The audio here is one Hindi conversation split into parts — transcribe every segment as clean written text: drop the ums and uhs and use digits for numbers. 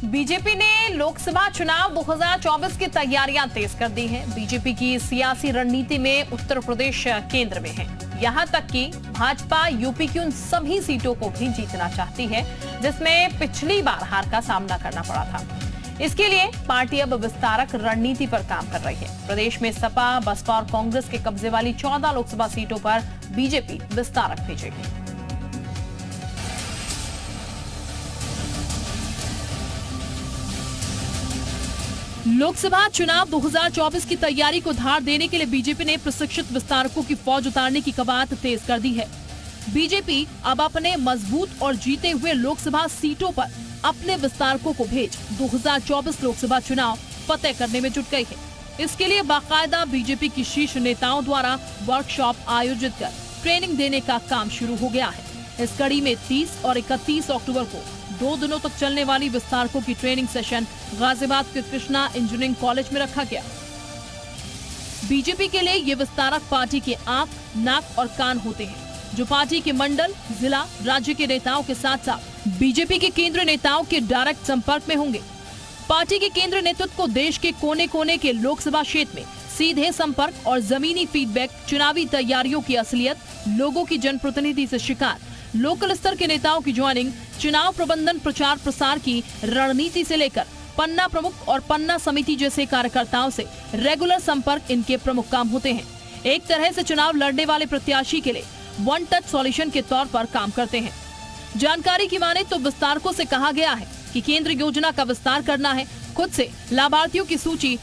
बीजेपी ने लोकसभा चुनाव 2024 की तैयारियां तेज कर दी हैं। बीजेपी की सियासी रणनीति में उत्तर प्रदेश केंद्र में है। यहां तक कि भाजपा यूपी की उन सभी सीटों को भी जीतना चाहती है जिसमें पिछली बार हार का सामना करना पड़ा था। इसके लिए पार्टी अब विस्तारक रणनीति पर काम कर रही है। प्रदेश में सपा, बसपा और कांग्रेस के कब्जे वाली 14 लोकसभा सीटों पर बीजेपी विस्तारक भेजेगी। लोकसभा चुनाव 2024 की तैयारी को धार देने के लिए बीजेपी ने प्रशिक्षित विस्तारकों की फौज उतारने की कवायद तेज कर दी है। बीजेपी अब अपने मजबूत और जीते हुए लोकसभा सीटों पर अपने विस्तारकों को भेज 2024 लोकसभा चुनाव फतेह करने में जुट गई है। इसके लिए बाकायदा बीजेपी की शीर्ष नेताओं द्वारा वर्कशॉप आयोजित कर ट्रेनिंग देने का काम शुरू हो गया है। इस कड़ी में 30 और 31 अक्टूबर को 2 दिनों तक चलने वाली विस्तारकों की ट्रेनिंग सेशन गाजियाबाद के कृष्णा इंजीनियरिंग कॉलेज में रखा गया। बीजेपी के लिए ये विस्तारक पार्टी के आंख, नाक और कान होते हैं, जो पार्टी के मंडल, जिला, राज्य के नेताओं के साथ साथ बीजेपी के केंद्रीय नेताओं के डायरेक्ट संपर्क में होंगे। पार्टी के केंद्रीय नेतृत्व को देश के कोने कोने के लोकसभा क्षेत्र में सीधे संपर्क और जमीनी फीडबैक, चुनावी तैयारियों की असलियत, लोगों की जनप्रतिनिधि से शिकायत, लोकल स्तर के नेताओं की ज्वाइनिंग, चुनाव प्रबंधन, प्रचार प्रसार की रणनीति से लेकर पन्ना प्रमुख और पन्ना समिति जैसे कार्यकर्ताओं से रेगुलर संपर्क इनके प्रमुख काम होते हैं। एक तरह से चुनाव लड़ने वाले प्रत्याशी के लिए वन टच सॉल्यूशन के तौर पर काम करते हैं। जानकारी की माने तो विस्तारकों से कहा गया है कि केंद्र योजना का विस्तार करना है, खुद से लाभार्थियों की सूची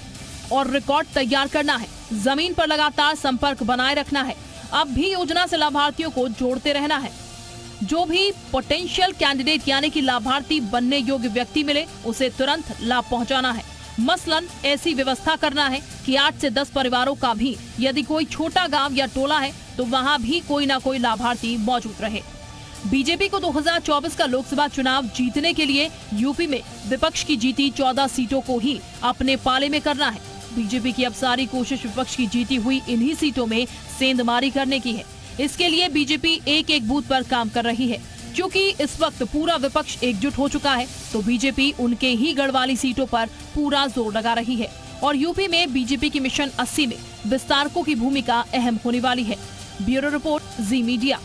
और रिकॉर्ड तैयार करना है, जमीन पर लगातार संपर्क बनाए रखना है, अब भी योजना से लाभार्थियों को जोड़ते रहना है। जो भी पोटेंशियल कैंडिडेट यानी कि लाभार्थी बनने योग्य व्यक्ति मिले उसे तुरंत लाभ पहुंचाना है। मसलन ऐसी व्यवस्था करना है कि 8 से 10 परिवारों का भी यदि कोई छोटा गांव या टोला है तो वहां भी कोई ना कोई लाभार्थी मौजूद रहे। बीजेपी को 2024 का लोकसभा चुनाव जीतने के लिए यूपी में विपक्ष की जीती 14 सीटों को ही अपने पाले में करना है। बीजेपी की अब सारी कोशिश विपक्ष की जीती हुई इन्हीं सीटों में सेंधमारी करने की है। इसके लिए बीजेपी एक बूथ पर काम कर रही है। क्योंकि इस वक्त पूरा विपक्ष एकजुट हो चुका है तो बीजेपी उनके ही गढ़ वाली सीटों पर पूरा जोर लगा रही है और यूपी में बीजेपी की मिशन 80 में विस्तारकों की भूमिका अहम होने वाली है। ब्यूरो रिपोर्ट, जी मीडिया।